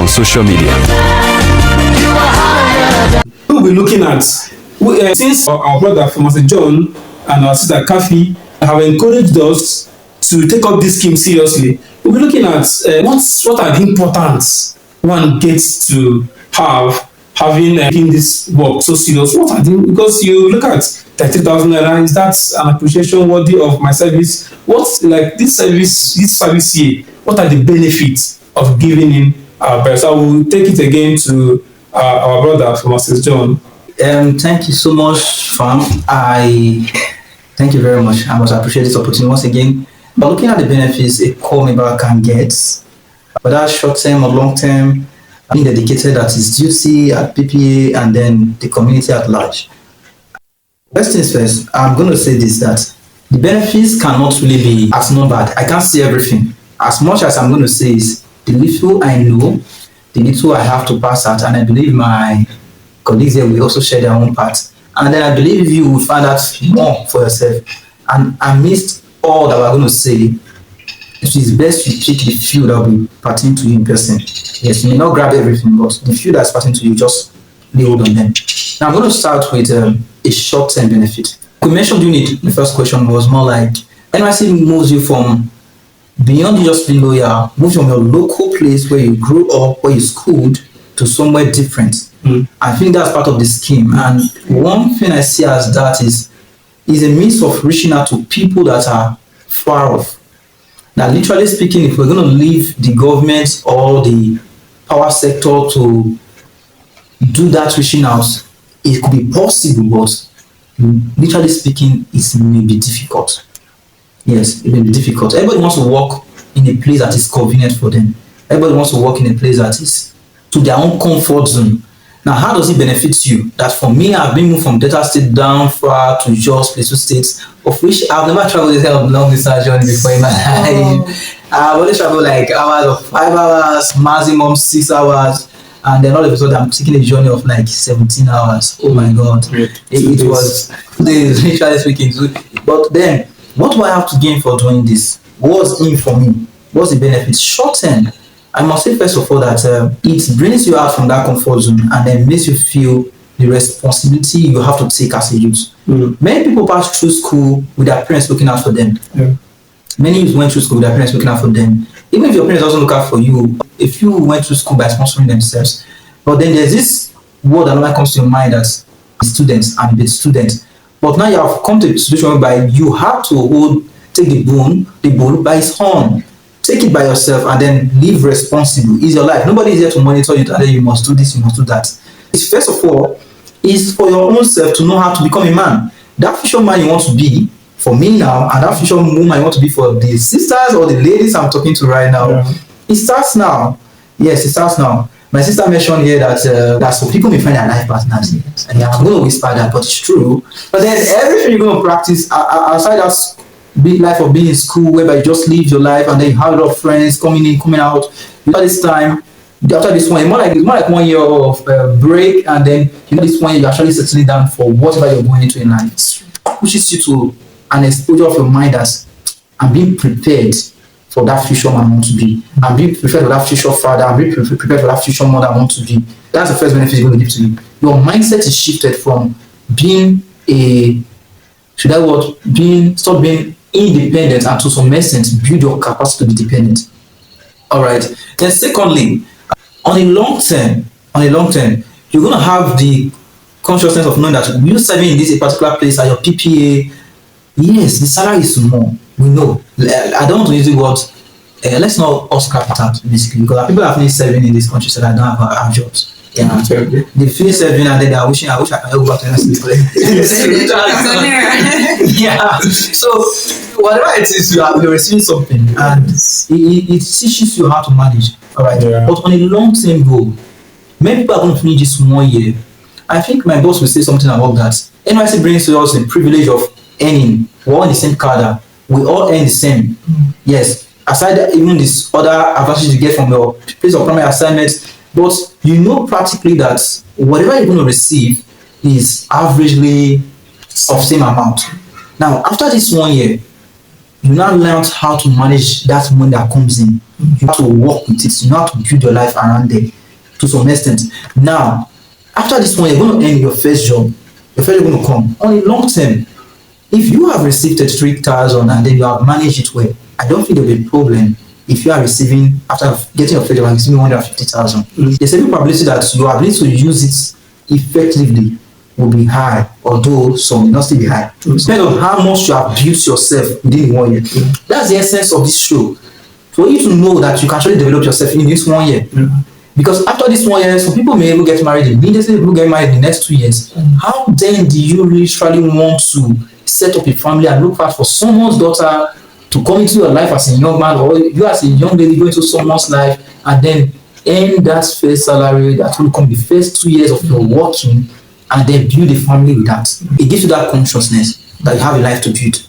on social media. We'll be looking at, since our brother Mr. John and our sister Kathy have encouraged us to take up this scheme seriously, we'll be looking at what are the importance one gets to having taking this work so serious. What are the, because you look at 30,000 naira, is that an appreciation worthy of my service? What's like this service here? What are the benefits of giving in our best? I will take it again to our brother from Mr. John. Thank you so much, fam. Thank you very much. I must appreciate this opportunity once again. But looking at the benefits a core member can get, whether short term or long term, being dedicated at his duty at PPA and then the community at large. First things first, I'm going to say this, that the benefits cannot really be as numbered. I can't see everything. As much as I'm going to say is the little I know, the little I have to pass out, and I believe my colleagues here will also share their own part. And then I believe you will find out more for yourself. And amidst all that we're going to say, it is best you pick the few that will be pertain to you in person. Yes, you may not grab everything, but the few that's pertain to you, just lay hold on them. Now I'm going to start with a short-term benefit. We mentioned during the first question was more like NYC moves you from beyond just being loyal, moves from your local place where you grew up, where you schooled, to somewhere different. I think that's part of the scheme. And one thing I see as that is a means of reaching out to people that are far off. Now, literally speaking, if we're going to leave the government or the power sector to do that reaching out, it could be possible, but literally speaking, it may be difficult. Yes, it may be difficult. Everybody wants to work in a place that is convenient for them. Everybody wants to work in a place that is to their own comfort zone. Now, how does it benefit you? That for me, I've been moved from Delta State down far to Jos, Plateau State, of which I've never traveled this kind of long distance journey before in my life. I've only traveled like hours of 5 hours, maximum 6 hours, and then all of a sudden I'm taking a journey of like 17 hours. Oh my God. It was days, literally speaking. But then, what do I have to gain for doing this? What's in for me? What's the benefit? Short term, I must say first of all that it brings you out from that comfort zone and then makes you feel the responsibility you have to take as a youth. Many people pass through school with their parents looking out for them. Many youth went through school with their parents looking out for them. Even if your parents doesn't look out for you, if you went through school by sponsoring themselves. But then there's this word that normally comes to your mind as students and the student. But now you have come to a situation whereby you have to take the bull by its horn. Take it by yourself and then live responsible. It's your life. Nobody is here to monitor you, to tell you must do this, you must do that. It's first of all, is for your own self to know how to become a man. That future man you want to be, for me now, and that future woman you want to be for the sisters or the ladies I'm talking to right now, it starts now. Yes, it starts now. My sister mentioned here that some people may find their life partners. And yeah, I'm going to whisper that, but it's true. But then everything you're going to practice outside that big life of being in school, whereby you just live your life and then you have a lot of friends coming in, coming out. After this time, after this one, it's more like 1 year of break, and then this 1 year you're actually settling down for whatever you're going into in life. It pushes you to an exposure of your mind as I'm being prepared for that future man I want to be. I'm being prepared for that future father. I'm being prepared for that future mother I want to be. That's the first benefit you're going to give to you. Your mindset is shifted from being stop being independent and to some extent build your capacity to be dependent. All right. Then secondly, on a long term, you're going to have the consciousness of knowing that you serving in this particular place at your PPA, yes, the salary is small. We know. I don't want to use the word. Let's not all scrap it out basically, because people have finished serving in this country so that don't have jobs. Yeah, they finish serving and then they are wishing I wish I could go back to yeah. So whatever it is, you're receiving something and it teaches you how to manage. All right. But on a long-term goal, many people are going to finish this 1 year. I think my boss will say something about that. NYC brings to us the privilege of earning. We're all in the same cadre. We all earn the same. Yes. Aside even this other advantages you get from your place of primary assignments, but you know practically that whatever you're going to receive is averagely of same amount. Now, after this 1 year, you now learn how to manage that money that comes in. You have to work with it. You know how to build your life around them to some extent. Now, after this one, you're going to earn your first job. Your first job is going to come. On a long term, if you have received 33,000 and then you have managed it well, I don't think there will be a problem if you are receiving, after getting your first job and receiving 150,000. There's a probability that your ability to use it effectively will be high, although some may not still be high. Depending on how much you have built yourself within 1 year. That's the essence of this show. For you to know that you can actually develop yourself in this 1 year. Because after this 1 year, some people may even get married immediately, people get married in the next 2 years. How then do you literally want to set up a family and look out for someone's daughter to come into your life as a young man, or you as a young lady go into someone's life and then earn that first salary that will come the first 2 years of your working and then build a family with that? It gives you that consciousness that you have a life to build.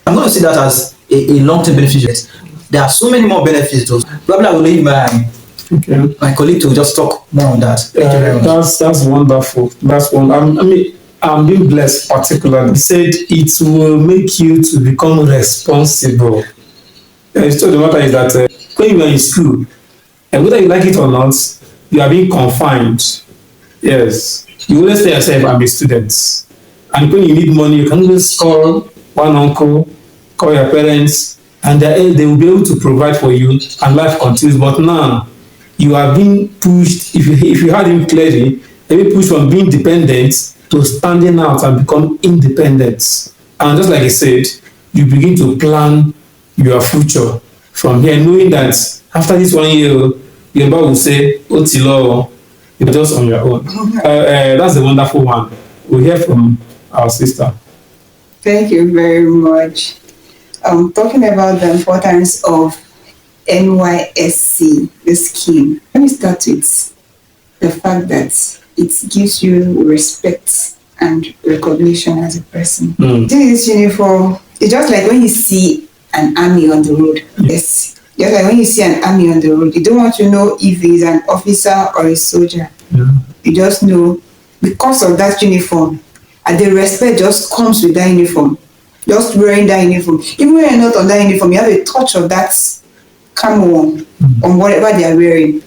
I'm going to see that as a long-term benefit. There are so many more benefits though. Probably I will leave my colleague to just talk more on that. Thank you very much. That's wonderful. That's one. I mean, I'm being blessed particularly. He said it will make you to become responsible. So the matter is that when you are in school, and whether you like it or not, you are being confined. Yes, you always tell yourself, I'm a student. And when you need money, you can always call one uncle, call your parents, and they will be able to provide for you, and life continues. But now, you are being pushed, if you had him clearly, you're being pushed from being dependent to standing out and become independent. And just like I said, you begin to plan your future from here, knowing that after this 1 year, your Bible will say, Otilo, you're just on your own. That's a wonderful one. We'll hear from our sister. Thank you very much. Talking about the importance of NYSC, the scheme, let me start with the fact that it gives you respect and recognition as a person. This uniform, it's just like when you see an army on the road. Yes. Just like when you see an army on the road, you don't want to know if he's an officer or a soldier. You just know because of that uniform. And the respect just comes with that uniform. Just wearing that uniform. Even when you're not on that uniform, you have a touch of that camo on whatever they are wearing.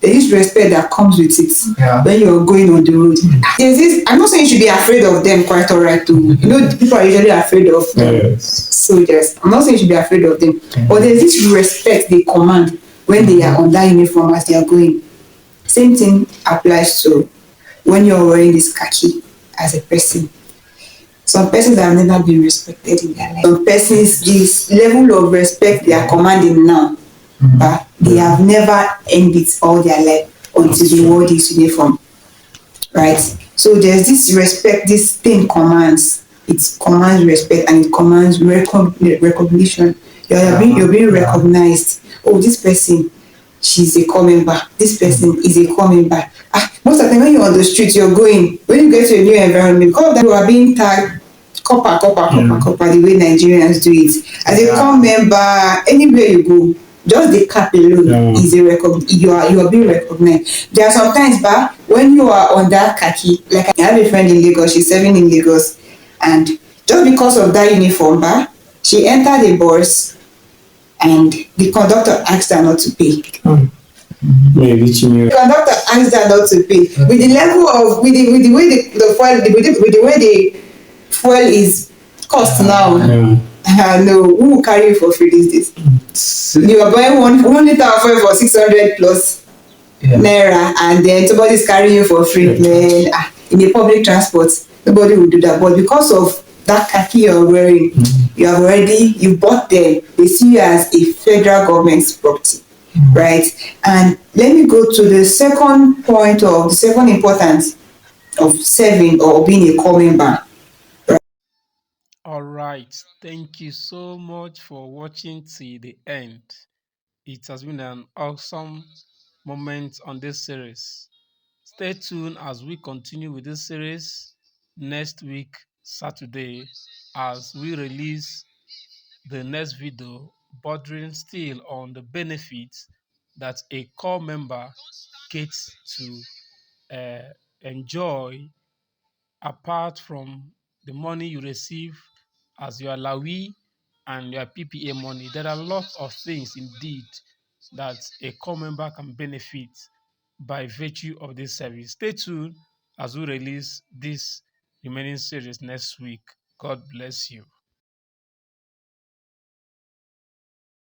There is respect that comes with it when you're going on the road. There's this, I'm not saying you should be afraid of them, quite all right too. You know, people are usually afraid of soldiers. I'm not saying you should be afraid of them. But there's this respect they command when they are on that uniform as they are going. Same thing applies to when you're wearing this khaki as a person. Some persons have never been respected in their life. Some persons, this level of respect they are commanding now, but they have never earned it all their life until they wore this uniform. Right? So there's this respect, this thing commands. It commands respect and it commands recognition. You're being recognized. Oh, this person, she's a core member. This person is a core member. Most of the time when you're on the street, you're going, when you get to a new environment, because of that you are being tagged copper, the way Nigerians do it. As a core member, anywhere you go, just the cap alone is you are being recognized. There are sometimes, but when you are on that khaki, like I have a friend in Lagos, she's serving in Lagos, and just because of that uniform, she entered the bus, and the conductor asked her not to pay. The conductor asked her not to pay. With the level of with the way the fuel with the way the fuel is cost now. No, who will carry it for free these days? You are buying one liter of oil for 600 plus naira, and then somebody is carrying you for free. Then in the public transport, nobody will do that. But because of that khaki you're wearing, you bought them. They see you as a federal government's property, right? And let me go to the second point of the second importance of serving or being a core member. All right. Thank you so much for watching till the end. It has been an awesome moment on this series. Stay tuned as we continue with this series next week, Saturday, as we release the next video bordering still on the benefits that a core member gets to enjoy apart from the money you receive as your lawi and your PPA money. There are lots of things indeed that a core member can benefit by virtue of this service. Stay tuned as we release this remaining series next week. God bless you.